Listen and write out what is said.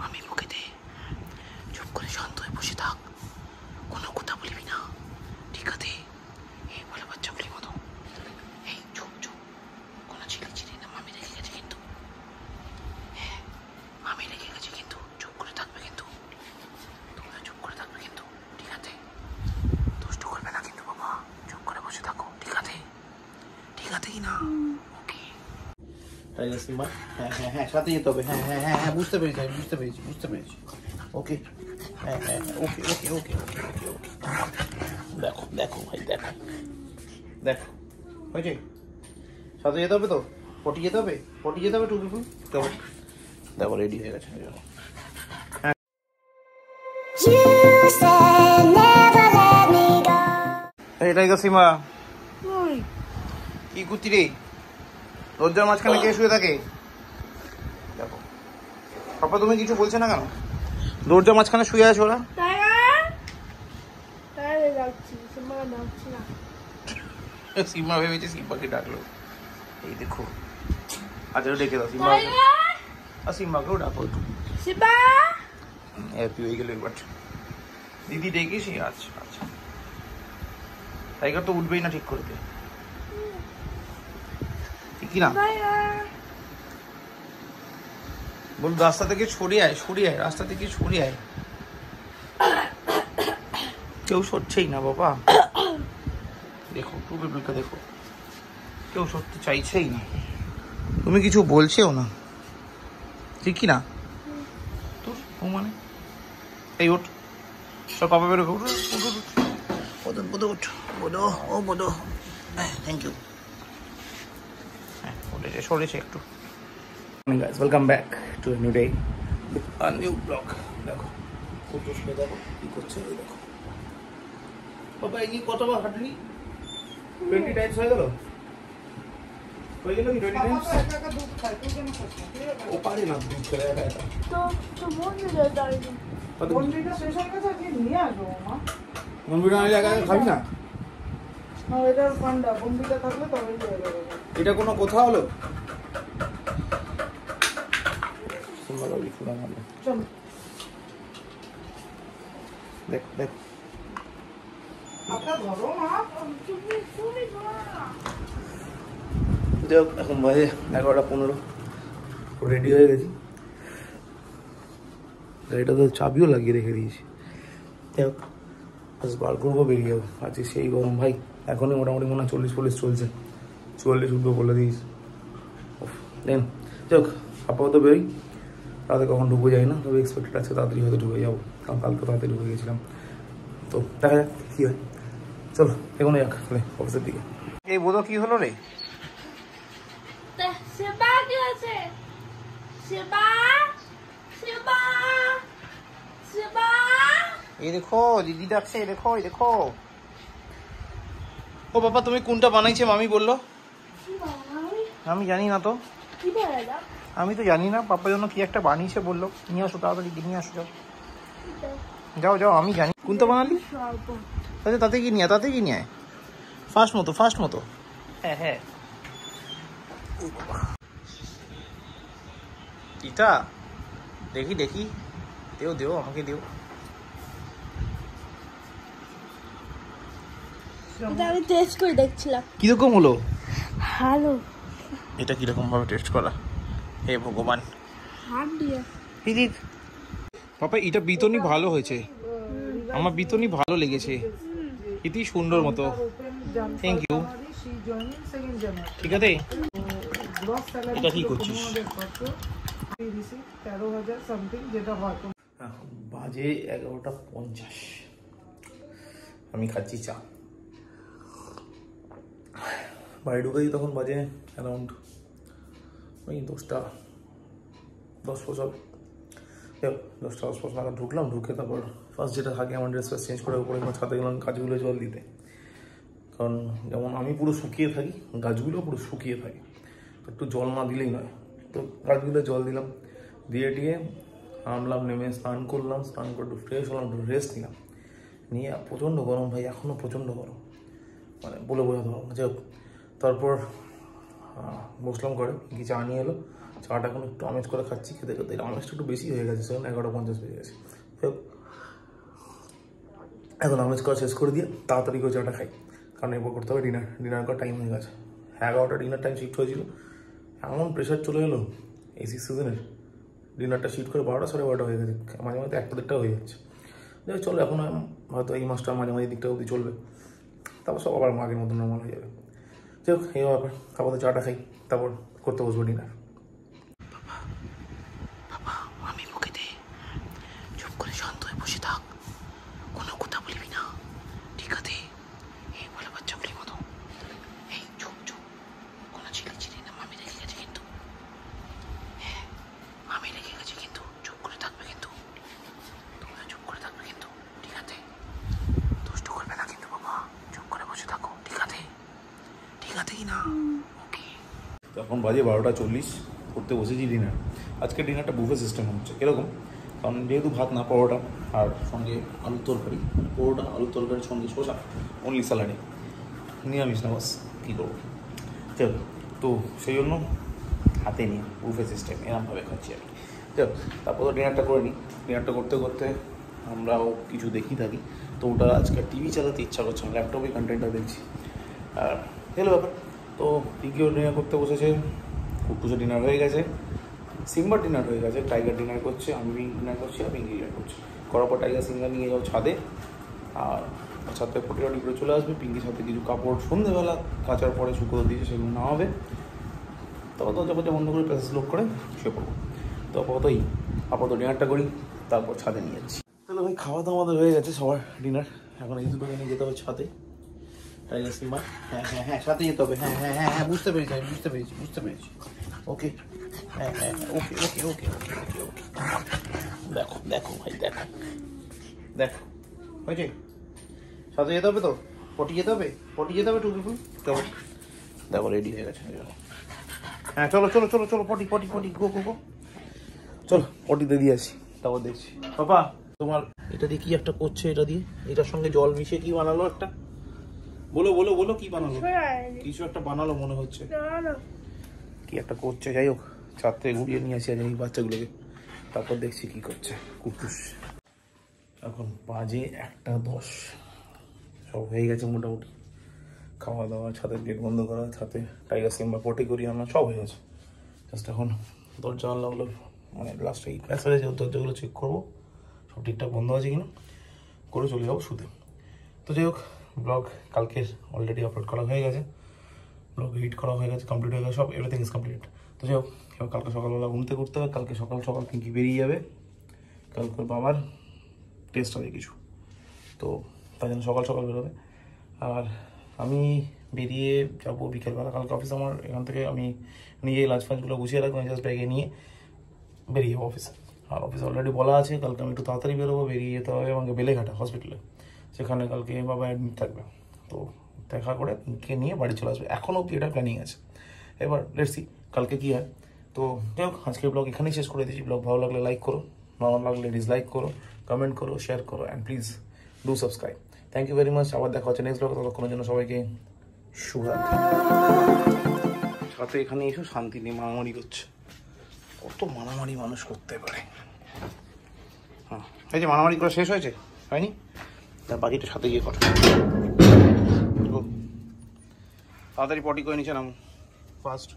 মামি মুখে দে, চুপ করে শান্ত হয়ে বসে থাক, কোনো কথা বলবি না, ঠিক আছে? এই বলে বাচ্চাগুলির মতো, এই চুপ চুপ, কোনো চিলি না। মামি রেখে গেছে কিন্তু, হ্যাঁ মামি রেখে গেছে কিন্তু, চুপ করে থাকবে কিন্তু, তোমরা চুপ করে থাকবে কিন্তু, ঠিক আছে? দুষ্টু করবে না কিন্তু বাবা, চুপ করে বসে থাকো, ঠিক আছে? ঠিক আছে কি না? ওকে। সিম্বা, হ্যাঁ হ্যাঁ হ্যাঁ, সাথে যেতে হবে। হ্যাঁ হ্যাঁ হ্যাঁ হ্যাঁ, বুঝতে পেরেছি, আমি বুঝতে পেরেছি। ওকে, হ্যাঁ হ্যাঁ ওকে ওকে ওকে ওকে ওকে ওকে। দেখো দেখো ভাই, দেখো দেখো, হয়েছে? সাথে যেতে হবে তো, পটি যেতে হবে টু পিপুল। দেখো রেডি হয়ে গেছে। এটাই তো সীমা, কি করছি রে? দরজার মাঝখানে কে শুয়ে থাকে? দেখো পাপা, তুমি কিছু বলছে না কেন? দরজার মাঝখানে শুয়ে আছে ওরা। সীমা ভেবেছে সিম্বাকে ডাকলো, এই দেখো। আচ্ছা ডেকে দাও সিম্বা, আর সিম্বাকেও ডাকো একটু। হ্যাপি হয়ে গেল এবার, দিদি ডেকেছি। আচ্ছা আচ্ছা, টাইগার তো উঠবেই না ঠিক করে, ঠিক না? বল রাস্তা থেকে সরিয়ে আয়, রাস্তা থেকে সরিয়ে আয়। কেউ সরছেই না বাবা, দেখো টু পিপলকে দেখো, কেউ সরতে চাইছেই না। তুমি কিছু বলছেও না, ঠিক কি না? তোর ও মানে এই ওঠ, সব পাপা বেরো, বোধো ও বোধো, থ্যাংক ইউ। হ্যাঁ সরেছে একটু। Guys, welcome back to a new day with a new vlog. দেখো কত শুয়ে, দেখো কি করছে, এই দেখো বাবা। এই কতবার হাঁটলি? 20 টাইমস হয়ে গেল কি 20 টাইমস? ও পারে না দুধ করে একা একা। তো মন্দিরটা শেষ হয়ে গেছে, কি নিয়ে আসবো মা? মন্দিরটা আনলে একা একা খাবি না? না, এটা ঠান্ডা, মন্দিরটা থাকলে তবেই হয়ে যাবে। এটা কোনো কথা হলো? দেখ দেখ, এখন বাজে 11:15, রেডি হয়ে গেছি। গাড়িটা তো চাবিও লাগিয়ে রেখে দিয়েছি। দেখ আজ বার করবো, বেরিয়ে যাবো। আজকে সেই গরম ভাই, এখনই মোটামুটি মনে হয় 40-40 চলছে, 44 উঠবো বলে দিয়েছি। দেন যাক, আপাতত বেরোই, রাতে কখন ঢুকবো যাই না, তবে এক্সপেক্টেড আছে তাড়াতাড়ি হয়তো ঢুকে যাবো, কারণ কাল তো তাড়াতাড়ি ঢুকে গেছিলাম। তো দেখা যাক কী হয়, চলো এখনো যাক তাহলে অফিসের দিকে। এই বোধ কি হলো রে? এই দেখো দিদি ডাকছে, দেখো এই দেখো। ও বাবা, তুমি কোনটা বানাইছে মামি বললো? আমি জানি না তো, আমি তো জানি না। পাপার জন্য কি একটা বানিয়েছে বললো, নিয়ে আসো তাড়াতাড়ি, নিয়ে আসো, যাও যাও যাও। আমি জানি কোনটা বানালি, তাতে কি নিয়ে আয়, ফার্স্ট মতো। হ্যাঁ হ্যাঁ, এটা দেখি দেও আমাকে দেও। আমি টেস্ট করে দেখছিলাম কিরকম হলো। ভালো। এটা কিরকম ভাবে টেস্ট করা, হে ভগবান। পাপা এটা বিতনি ভালো হয়েছে, আমার বিতনি ভালো লেগেছে, ইতি সুন্দর মতো। Thank you. ঠিক আছে, এটা কি করছিস? বাজে 11:50, আমি খাচ্ছি চা। বাড়ি ঢুকেছি তখন বাজে অ্যারাউন্ড ওই 10:10 নাগাদ ঢুকলাম। ঢুকে তারপর ফার্স্ট যেটা থাকে আমার ড্রেস চেঞ্জ করে উপরে ছাদে গেলাম গাছগুলো জল দিতে, কারণ যেমন আমি পুরো শুকিয়ে থাকি, গাছগুলো পুরো শুকিয়ে থাকে, তো একটু জল না দিলেই নয়। তো গাছগুলো জল দিলাম, দিয়ে নামলাম, নেমে স্নান করলাম, স্নান করে একটু ফ্রেশ হলাম, একটু রেস্ট নিয়ে প্রচণ্ড গরম ভাই, এখনও প্রচণ্ড গরম, মানে বলে বোঝাতে পারবো না। যাই হোক, তারপর বসলাম করে, কি চা নিয়ে এলো, চাটা এখন একটু আমেজ করে খাচ্ছি, খেতে খেতে আমেজটা একটু বেশি হয়ে গেছে, সেখানে 11:50 বেজে গেছে। এখন আমেজ করা শেষ করে দিয়ে তাড়াতাড়ি করে চাটা খাই, কারণ এরপর করতে হবে ডিনার করার টাইম হয়ে গেছে। 11টা ডিনার টাইম শিফট হয়েছিল, এমন প্রেশার চলে এলো এসি সিজনের, ডিনারটা শিফট করে 12টা 12:30 হয়ে গেছে, মাঝে মাঝে 1টা হয়ে যাচ্ছে। যাই চলো, এখন হয়তো এই মাসটা মাঝে মাঝে দিকটা অবধি চলবে, তারপর সব আবার আগের মতো নর্মাল হয়ে যাবে। যাই হোক, এই ব্যাপার, তারপর চাটা খাই, তারপর করতে বসবো ডিনার। বাবা আমি মুখে দে, চুপ করে শান্ত হয়ে বসে থাক, কোনো কথা বলবি না, ঠিক আছে? এই বলে বাচ্চাগুলির মতো, এই চুপ চুপ, কোনো চিলি না, মামি রেখে গেছে কিন্তু, হ্যাঁ মামি রেখে গেছে কিন্তু, চুপ করে থাকবে কিন্তু, তোমরা চুপ করে থাকবে কিন্তু, ঠিক আছে? দুষ্টু করবে না কিন্তু বাবা, চুপ করে বসে থাকো, ঠিক আছে? ঠিক আছে কি না? ওকে। এখন বাজে 12:40, করতে বসেছি ডিনার। আজকে ডিনারটা বুফে সিস্টেম হচ্ছে, কীরকম? কারণ যেহেতু ভাত না, পরোটা আর সঙ্গে আলুর তরকারি, পরোটা আলুর তরকারির সঙ্গে শসা, অনলি স্যালাডে, নিরামিষ না, বাস কী করবো। চল, তো সেই জন্য হাতে নিয়ে বুফে সিস্টেম এরমভাবে খাচ্ছি আমি। চল, তারপর তো ডিনারটা করে নিই। ডিনারটা করতে করতে আমরাও কিছু দেখি থাকি, তো ওটা আজকে টিভি চালাতে ইচ্ছা করছে না, ল্যাপটপে কন্টেন্টটা দেখছি। আর এলো ব্যাপার, তো পিকিও ডিনার করতে বসেছে, কুটুসের ডিনার হয়ে গেছে, সিম্বার ডিনার হয়ে গেছে, টাইগার ডিনার করছে, আমি ডিনার করছি, আর পিঙ্কি ডিনার করছি। করার পর টাইগার সিঙ্গার নিয়ে যাও ছাদে, আর ছাদে পটি করে চলে আসবে। পিঙ্কির সাথে কিছু কাপড় সন্ধ্যেবেলা কাচার পরে শুকোতে দিয়েছে, সেগুলো নামাবে, তারপর দরজা বন্ধ করে প্যাসেজ লক করে শুয়ে পড়বো। তো আপাতত ডিনারটা করি, তারপর ছাদে নিয়ে যাচ্ছি। তাহলে ভাই খাওয়া দাওয়া আমাদের হয়ে গেছে সবার ডিনার, এখন এই দুটো নিয়ে যেতে হবে ছাদে। টাইগার সিম্বা, হ্যাঁ সাথে যেতে হবে, হ্যাঁ বুঝতে পেরেছি, ওকে, হ্যাঁ ওকে, দেখো ভাই, দেখো হয়েছে, সাথে যেতে হবে তো, পটি যেতে হবে টুকি ফুল, চলো দেখো রেডি হয়ে গেছে। হ্যাঁ চলো পটি গো চলো, পটিতে দিয়ে আসি, তারপর দেখছি। পাপা তোমার এটা দিয়ে কি একটা করছে, এটা দিয়ে এটার সঙ্গে জল মিশিয়ে কি বানালো একটা, বলো কি বানালো, কিছু একটা বানালো মনে হচ্ছে, কি একটা করছে। যাই হোক, ছাদ থেকে ঘুরিয়ে নিয়ে আসি এই বাচ্চাগুলোকে, তারপর দেখছি কি করছে কুটুস। এখন বাজে 1:10, সব হয়ে গেছে মোটামুটি, খাওয়া দাওয়া, ছাদের গেট বন্ধ করা, ছাদে টাইগার সিম্বা পটি করিয়ে আনা, সব হয়ে গেছে। জাস্ট এখন দরজা জানলাগুলো, মানে লাস্টে এই প্যাসেজে যে দরজাগুলো চেক করবো সব ঠিকঠাক বন্ধ আছে কিনা, করে চলে যাবো শুতে। তো যাই হোক, ব্লগ কালকের অলরেডি আপলোড করা হয়ে গেছে, ব্লগ এডিট করা হয়ে গেছে, কমপ্লিট হয়ে গেছে, সব এভরিথিং ইজ কমপ্লিট। তো যাই হোক, এবার কালকে সকালবেলা ঘুমতে করতে হবে, কালকে সকাল পিঙ্কি বেরিয়ে যাবে, কালকে বাবার টেস্ট হবে কিছু, তো তাই জন্য সকাল বেরোবে। আর আমি বেরিয়ে যাবো বিকেলবেলা, কালকে অফিস আমার, এখান থেকে আমি নিজেই লাঞ্চ ফাঞ্চগুলো গুছিয়ে রাখবো, জাস্ট ব্যাগে নিয়ে বেরিয়ে যাবো অফিসে। আর অফিসে অলরেডি বলা আছে কালকে আমি একটু তাড়াতাড়ি বেরোবো, বেরিয়ে যেতে হবে আমাকে বেলেঘাটা হসপিটালে, সেখানে কালকে বাবা অ্যাডমিট থাকবে, তো দেখা করে পিঙ্কিকে নিয়ে বাড়ি চলে আসবে। এখনও অব্দি এটা প্ল্যানিং আছে, এবার লেটস সি কালকে কী হয়। তো যাই হোক, আজকের ব্লগ এখানেই শেষ করে দিচ্ছি। ব্লগ ভালো লাগলে লাইক করো, ভালো লাগলে ডিসলাইক করো, কমেন্ট করো, শেয়ার করো, and please do subscribe. Thank you very much. আবার দেখা হচ্ছে নেক্সট ব্লগে, ততক্ষণের জন্য সবাইকে শুভরাত্রি। সাথে এখানে এসে শান্তি নেই, মারামারি করছে, কত মারামারি মানুষ করতে পারে। হ্যাঁ, এই যে মারামারি করা শেষ হয়েছে, হয়নি? তার বাকিটা সাথে গিয়ে কথা, তাড়াতাড়ি পটি করে নিচে নাম ফার্স্ট।